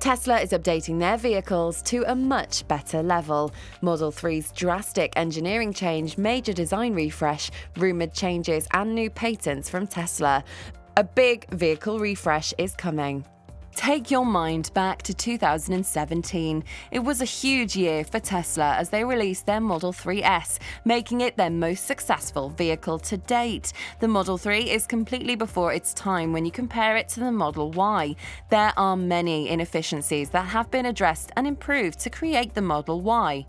Tesla is updating their vehicles to a much better level. Model 3's drastic engineering change, major design refresh, rumoured changes and new patents from Tesla. A big vehicle refresh is coming. Take your mind back to 2017. It was a huge year for Tesla as they released their Model 3S, making it their most successful vehicle to date. The Model 3 is completely before its time when you compare it to the Model Y. There are many inefficiencies that have been addressed and improved to create the Model Y.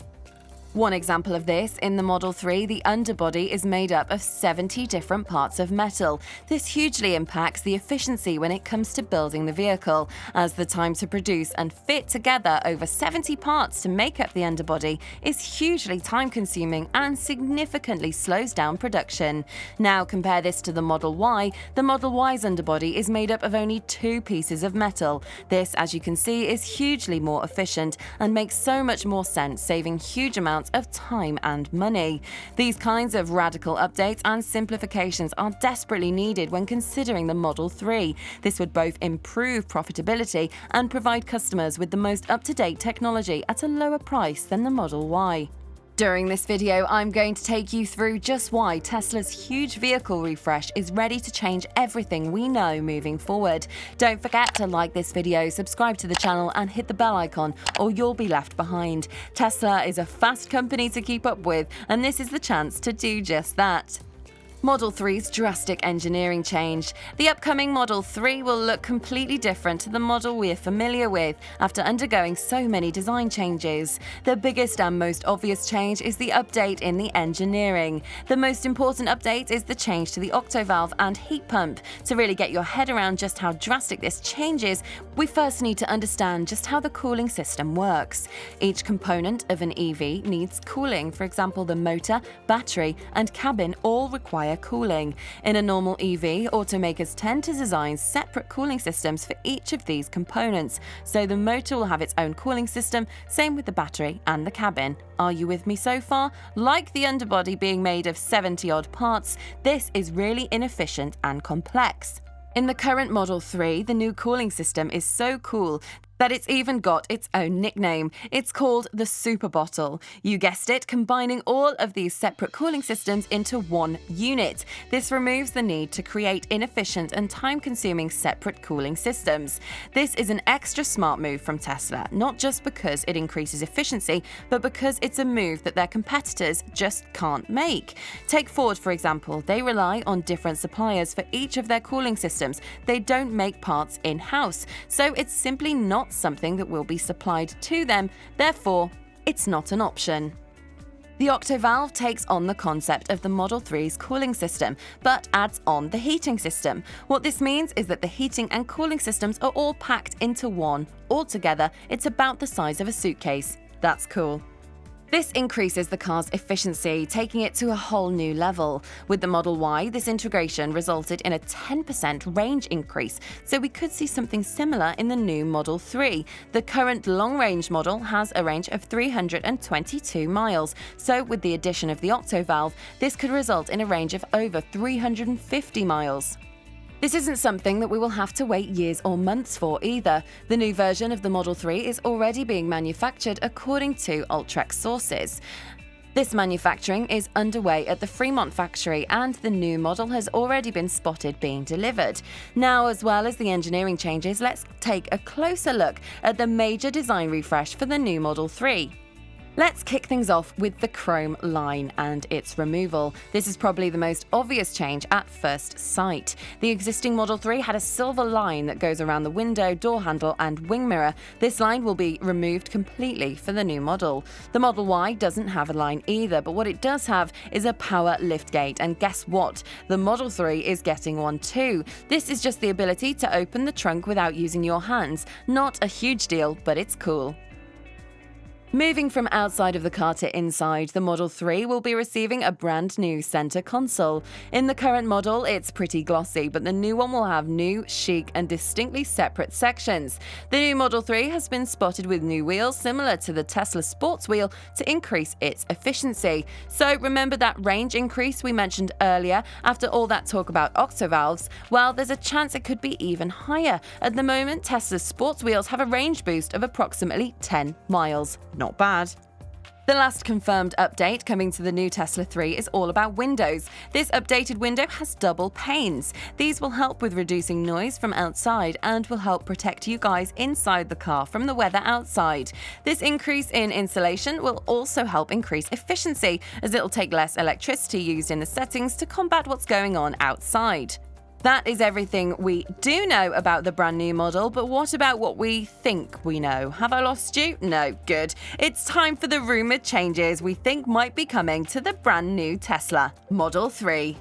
One example of this, in the Model 3, the underbody is made up of 70 different parts of metal. This hugely impacts the efficiency when it comes to building the vehicle, as the time to produce and fit together over 70 parts to make up the underbody is hugely time-consuming and significantly slows down production. Now compare this to the Model Y. The Model Y's underbody is made up of only 2 pieces of metal. This, as you can see, is hugely more efficient and makes so much more sense, saving huge amounts of time and money. These kinds of radical updates and simplifications are desperately needed when considering the Model 3. This would both improve profitability and provide customers with the most up-to-date technology at a lower price than the Model Y. During this video, I'm going to take you through just why Tesla's huge vehicle refresh is ready to change everything we know moving forward. Don't forget to like this video, subscribe to the channel and hit the bell icon or you'll be left behind. Tesla is a fast company to keep up with, and this is the chance to do just that. Model 3's drastic engineering change. The upcoming Model 3 will look completely different to the model we're familiar with after undergoing so many design changes. The biggest and most obvious change is the update in the engineering. The most important update is the change to the octovalve and heat pump. To really get your head around just how drastic this change is, we first need to understand just how the cooling system works. Each component of an EV needs cooling. For example, the motor, battery, and cabin all require cooling. In a normal EV, automakers tend to design separate cooling systems for each of these components, so the motor will have its own cooling system, same with the battery and the cabin. Are you with me so far? Like the underbody being made of 70-odd parts, this is really inefficient and complex. In the current Model 3, the new cooling system is so cool that it's even got its own nickname. It's called the Super Bottle. You guessed it, combining all of these separate cooling systems into one unit. This removes the need to create inefficient and time-consuming separate cooling systems. This is an extra smart move from Tesla, not just because it increases efficiency, but because it's a move that their competitors just can't make. Take Ford, for example. They rely on different suppliers for each of their cooling systems. They don't make parts in-house, so it's simply not something that will be supplied to them, therefore, it's not an option. The octovalve takes on the concept of the Model 3's cooling system, but adds on the heating system. What this means is that the heating and cooling systems are all packed into one. Altogether, it's about the size of a suitcase. That's cool. This increases the car's efficiency, taking it to a whole new level. With the Model Y, this integration resulted in a 10% range increase, so we could see something similar in the new Model 3. The current long-range model has a range of 322 miles, so with the addition of the octovalve, this could result in a range of over 350 miles. This isn't something that we will have to wait years or months for either. The new version of the Model 3 is already being manufactured according to Ultrex sources. This manufacturing is underway at the Fremont factory, and the new model has already been spotted being delivered. Now, as well as the engineering changes, let's take a closer look at the major design refresh for the new Model 3. Let's kick things off with the chrome line and its removal. This is probably the most obvious change at first sight. The existing Model 3 had a silver line that goes around the window, door handle and wing mirror. This line will be removed completely for the new model. The Model Y doesn't have a line either, but what it does have is a power liftgate, and guess what? The Model 3 is getting one too. This is just the ability to open the trunk without using your hands. Not a huge deal, but it's cool. Moving from outside of the car to inside, the Model 3 will be receiving a brand new center console. In the current model, it's pretty glossy, but the new one will have new, chic, and distinctly separate sections. The new Model 3 has been spotted with new wheels similar to the Tesla Sports wheel to increase its efficiency. So remember that range increase we mentioned earlier after all that talk about octovalves? Well, there's a chance it could be even higher. At the moment, Tesla's sports wheels have a range boost of approximately 10 miles. Not bad. The last confirmed update coming to the new Tesla 3 is all about windows. This updated window has double panes. These will help with reducing noise from outside and will help protect you guys inside the car from the weather outside. This increase in insulation will also help increase efficiency, as it'll take less electricity used in the settings to combat what's going on outside. That is everything we do know about the brand new model, but what about what we think we know? Have I lost you? No, good. It's time for the rumored changes we think might be coming to the brand new Tesla Model 3.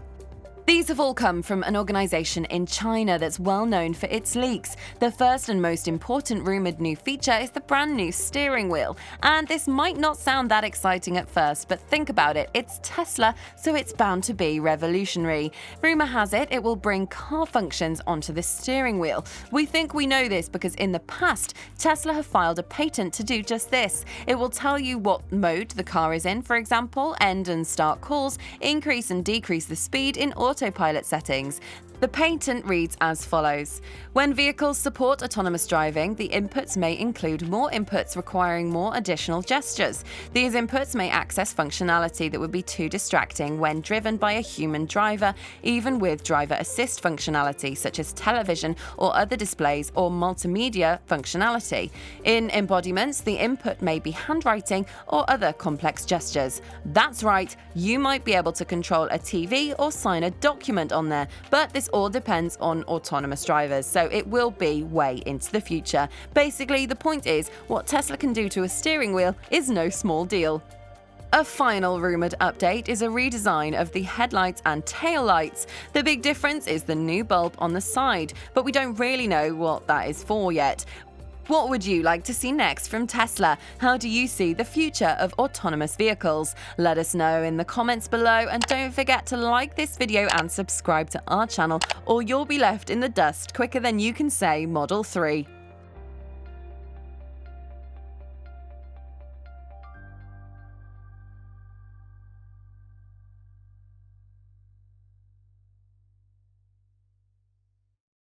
These have all come from an organization in China that's well known for its leaks. The first and most important rumored new feature is the brand new steering wheel. And this might not sound that exciting at first, but think about it. It's Tesla, so it's bound to be revolutionary. Rumor has it, it will bring car functions onto the steering wheel. We think we know this because in the past, Tesla have filed a patent to do just this. It will tell you what mode the car is in, for example, end and start calls, increase and decrease the speed in autopilot settings. The patent reads as follows. When vehicles support autonomous driving, the inputs may include more inputs requiring more additional gestures. These inputs may access functionality that would be too distracting when driven by a human driver, even with driver assist functionality such as television or other displays or multimedia functionality. In embodiments, the input may be handwriting or other complex gestures. That's right, you might be able to control a TV or sign a document on there, but this all depends on autonomous drivers, so it will be way into the future. Basically, the point is, what Tesla can do to a steering wheel is no small deal. A final rumored update is a redesign of the headlights and taillights. The big difference is the new bulb on the side, but we don't really know what that is for yet. What would you like to see next from Tesla? How do you see the future of autonomous vehicles? Let us know in the comments below, and don't forget to like this video and subscribe to our channel, or you'll be left in the dust quicker than you can say Model 3.